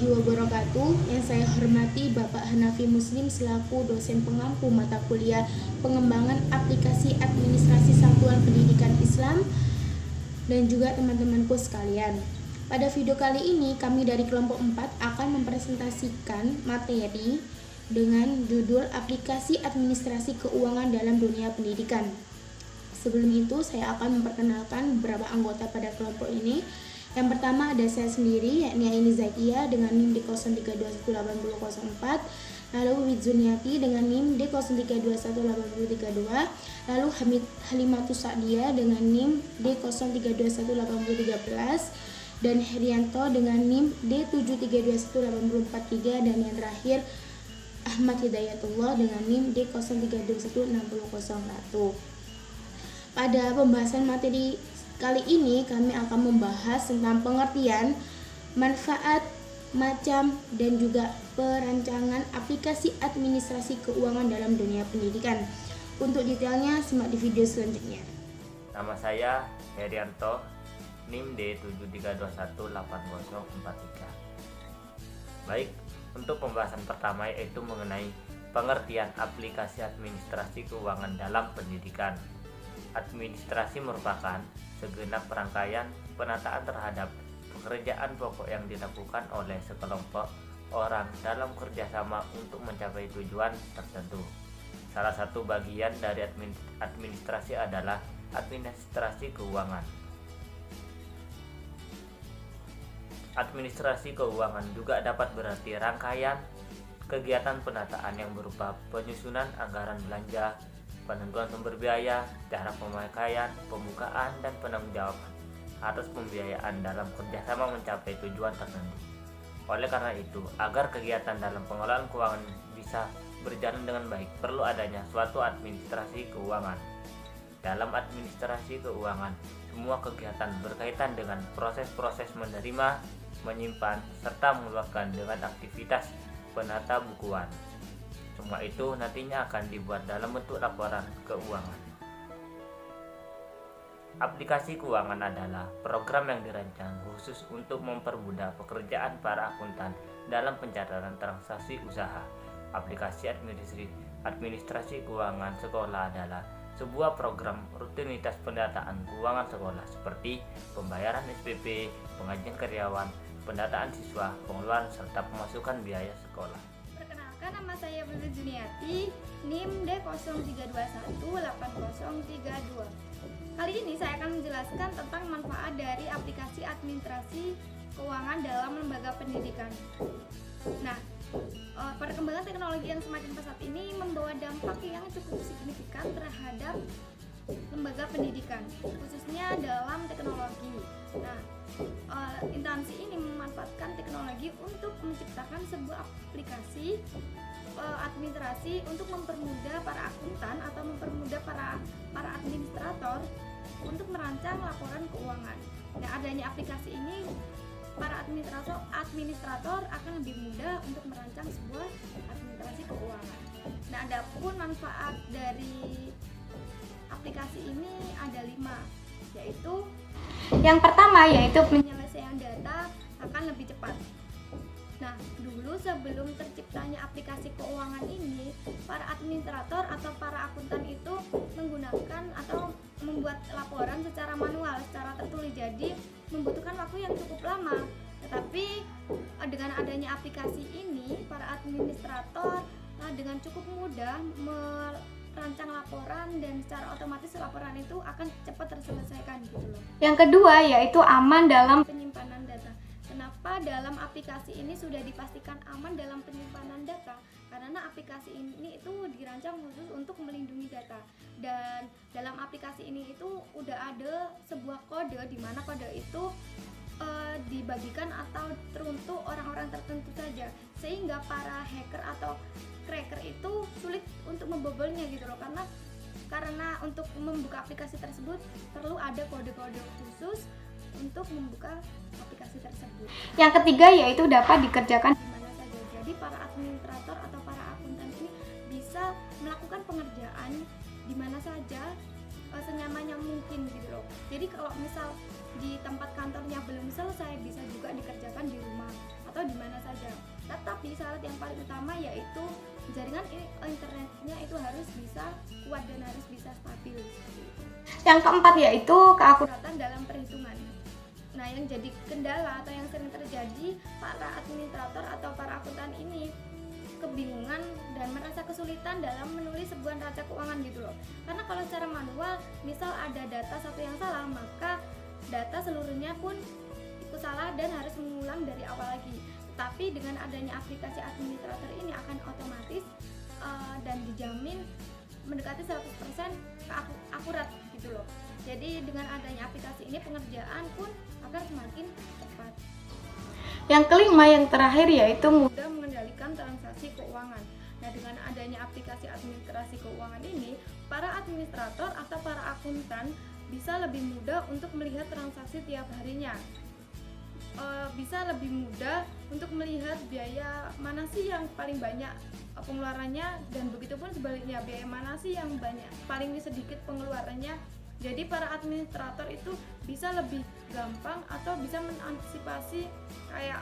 warahmatullahi wabarakatuh. Yang saya hormati Bapak Hanafi Muslim selaku dosen pengampu mata kuliah pengembangan aplikasi administrasi satuan pendidikan Islam dan juga teman-temanku sekalian. Pada video kali ini kami dari kelompok 4 akan mempresentasikan materi dengan judul aplikasi administrasi keuangan dalam dunia pendidikan. Sebelum itu saya akan memperkenalkan beberapa anggota pada kelompok ini. Yang pertama ada saya sendiri, yakni Aini Zakia dengan NIM D03218004, lalu Widzuniati dengan NIM D03218032, lalu Halimatus Sa'dia dengan NIM D03218013, dan Herianto dengan NIM D73218043, dan yang terakhir Ahmad Hidayatullah dengan NIM D03216001. Pada pembahasan materi kali ini kami akan membahas tentang pengertian, manfaat, macam, dan juga perancangan aplikasi administrasi keuangan dalam dunia pendidikan. Untuk detailnya simak di video selanjutnya. Nama saya Herianto, NIM D73218043. Baik, untuk pembahasan pertama yaitu mengenai pengertian aplikasi administrasi keuangan dalam pendidikan. Administrasi merupakan segenap rangkaian penataan terhadap pekerjaan pokok yang dilakukan oleh sekelompok orang dalam kerjasama untuk mencapai tujuan tertentu. Salah satu bagian dari administrasi adalah administrasi keuangan. Administrasi keuangan juga dapat berarti rangkaian kegiatan penataan yang berupa penyusunan anggaran belanja, penentuan sumber biaya, cara pemakaian, pembukaan, dan penangguhjawaban atas pembiayaan dalam kerjasama mencapai tujuan tertentu. Oleh karena itu, agar kegiatan dalam pengelolaan keuangan bisa berjalan dengan baik, perlu adanya suatu administrasi keuangan. Dalam administrasi keuangan, semua kegiatan berkaitan dengan proses-proses menerima, menyimpan, serta mengeluarkan dengan aktivitas penata bukuan. Semua itu nantinya akan dibuat dalam bentuk laporan keuangan. Aplikasi keuangan adalah program yang dirancang khusus untuk mempermudah pekerjaan para akuntan dalam pencatatan transaksi usaha. Aplikasi administrasi keuangan sekolah adalah sebuah program rutinitas pendataan keuangan sekolah seperti pembayaran SPP, pengajian karyawan, pendataan siswa, pengeluaran serta pemasukan biaya sekolah. Nama saya Widzuniati, NIM D03218032. Kali ini saya akan menjelaskan tentang manfaat dari aplikasi administrasi keuangan dalam lembaga pendidikan. Nah, perkembangan teknologi yang semakin pesat ini membawa dampak yang cukup signifikan terhadap lembaga pendidikan, khususnya dalam teknologi. Nah, instansi ini memanfaatkan teknologi untuk menciptakan sebuah aplikasi administrasi untuk mempermudah para akuntan atau mempermudah para administrator untuk merancang laporan keuangan. Nah, adanya aplikasi ini, para administrator akan lebih mudah untuk merancang sebuah administrasi keuangan. Nah, adapun manfaat dari aplikasi ini ada 5, yaitu yang pertama yaitu penyelesaian data akan lebih cepat. Nah, dulu sebelum terciptanya aplikasi keuangan ini, para administrator atau para akuntan itu menggunakan atau membuat laporan secara manual, secara tertulis, jadi membutuhkan waktu yang cukup lama. Tetapi dengan adanya aplikasi ini, para administrator dengan cukup mudah merancang laporan dan secara otomatis laporan itu akan cepat terselesaikan gitu loh. Yang kedua yaitu aman dalam penyimpanan data. Kenapa dalam aplikasi ini sudah dipastikan aman dalam penyimpanan data? Karena aplikasi ini itu dirancang khusus untuk melindungi data. Dan dalam aplikasi ini itu udah ada sebuah kode di mana kode itu dibagikan atau teruntuk orang-orang tertentu saja, sehingga para hacker atau cracker itu sulit untuk membobolnya gitu loh, karena untuk membuka aplikasi tersebut perlu ada kode-kode khusus untuk membuka aplikasi tersebut. Yang ketiga yaitu dapat dikerjakan di mana saja. Jadi para administrator atau para akuntan ini bisa melakukan pengerjaan di mana saja senyamannya mungkin gitu loh. Jadi kalau misal di tempat kantornya belum selesai, bisa juga dikerjakan di rumah atau di mana saja. Tetapi syarat yang paling utama yaitu jaringan internetnya itu harus bisa kuat dan harus bisa stabil. Yang keempat yaitu keakuratan dalam perhitungan. Nah, yang jadi kendala atau yang sering terjadi, para administrator atau para akuntan ini kebingungan dan merasa kesulitan dalam menulis sebuah neraca keuangan gitu loh. Karena kalau secara manual, misal ada data satu yang salah, maka data seluruhnya pun ikut salah dan harus mengulang dari awal lagi. Tapi dengan adanya aplikasi administrator ini akan otomatis dan dijamin mendekati 100% akurat gitu loh. Jadi dengan adanya aplikasi ini pengerjaan pun akan semakin cepat. Yang kelima, yang terakhir yaitu mudah mengendalikan transaksi keuangan. Nah, dengan adanya aplikasi administrasi keuangan ini, para administrator atau para akuntan bisa lebih mudah untuk melihat transaksi tiap harinya. Bisa lebih mudah untuk melihat biaya mana sih yang paling banyak pengeluarannya, dan begitupun sebaliknya, biaya mana sih yang paling sedikit pengeluarannya. Jadi para administrator itu bisa lebih gampang atau bisa mengantisipasi kayak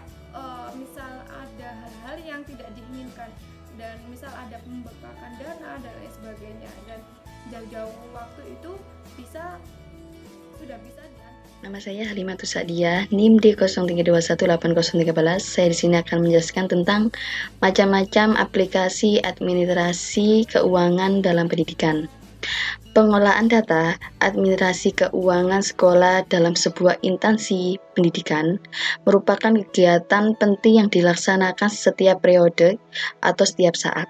misal ada hal-hal yang tidak diinginkan dan misal ada pembekakan dana dan lain sebagainya, dan jauh-jauh waktu itu sudah bisa. Nama saya Halimatus Sa'diyah, NIM di 03218013. Saya di sini akan menjelaskan tentang macam-macam aplikasi administrasi keuangan dalam pendidikan. Pengolahan data administrasi keuangan sekolah dalam sebuah instansi pendidikan merupakan kegiatan penting yang dilaksanakan setiap periode atau setiap saat.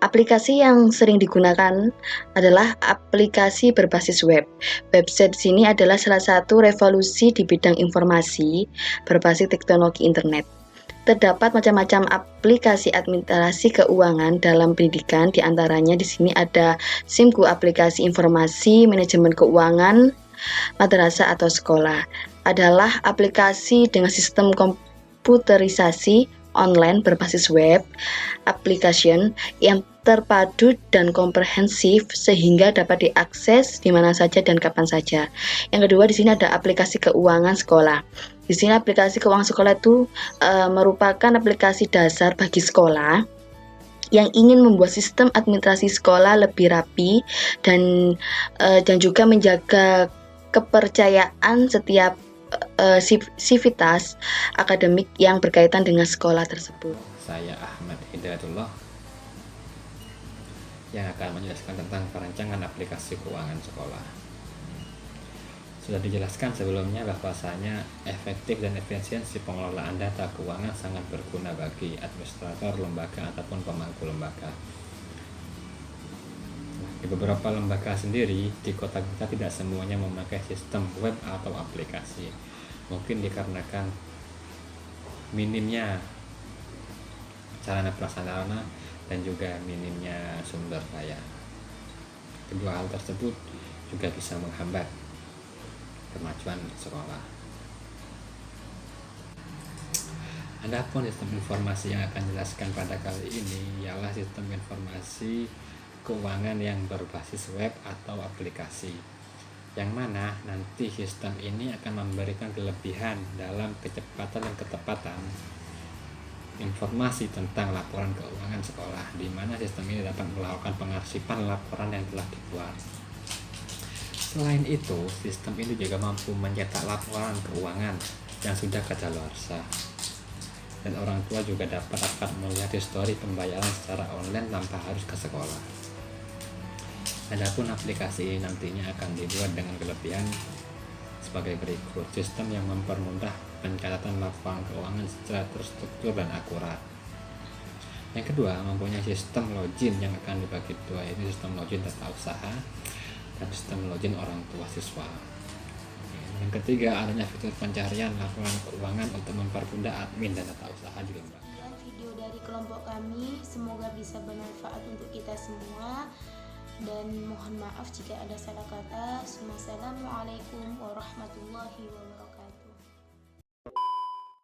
Aplikasi yang sering digunakan adalah aplikasi berbasis web. Website di sini adalah salah satu revolusi di bidang informasi berbasis teknologi internet. Terdapat macam-macam aplikasi administrasi keuangan dalam pendidikan, di antaranya di sini ada SIMKU, aplikasi informasi manajemen keuangan madrasah atau sekolah. Adalah aplikasi dengan sistem komputerisasi online berbasis web application yang terpadu dan komprehensif sehingga dapat diakses di mana saja dan kapan saja. Yang kedua, di sini ada aplikasi keuangan sekolah. Di sini aplikasi keuangan sekolah itu merupakan aplikasi dasar bagi sekolah yang ingin membuat sistem administrasi sekolah lebih rapi dan juga menjaga kepercayaan setiap sivitas akademik yang berkaitan dengan sekolah tersebut. Saya Ahmad Hidayatullah yang akan menjelaskan tentang perancangan aplikasi keuangan sekolah. Sudah dijelaskan sebelumnya bahwasanya efektif dan efisiensi pengelolaan data keuangan sangat berguna bagi administrator lembaga ataupun pemangku lembaga. Di beberapa lembaga sendiri di kota kita tidak semuanya memakai sistem web atau aplikasi, mungkin dikarenakan minimnya sarana prasarana dan juga minimnya sumber daya. Kedua hal tersebut juga bisa menghambat kemajuan sekolah. Adapun sistem informasi yang akan dijelaskan pada kali ini ialah sistem informasi keuangan yang berbasis web atau aplikasi, yang mana nanti sistem ini akan memberikan kelebihan dalam kecepatan dan ketepatan informasi tentang laporan keuangan sekolah, di mana sistem ini dapat melakukan pengarsipan laporan yang telah dibuat. Selain itu, sistem ini juga mampu mencetak laporan keuangan yang sudah kadaluarsa, dan orang tua juga dapat melihat histori pembayaran secara online tanpa harus ke sekolah. Adapun aplikasi ini nantinya akan dibuat dengan kelebihan sebagai berikut: sistem yang mempermudah pencatatan laporan keuangan secara terstruktur dan akurat. Yang kedua, mempunyai sistem login yang akan dibagi dua, yaitu sistem login tata usaha dan sistem login orang tua siswa. Yang ketiga, adanya fitur pencarian laporan keuangan untuk mempermudah admin dan tata usaha di lembaga. Video dari kelompok kami semoga bisa bermanfaat untuk kita semua, dan mohon maaf jika ada salah kata. Wassalamualaikum warahmatullahi wabarakatuh.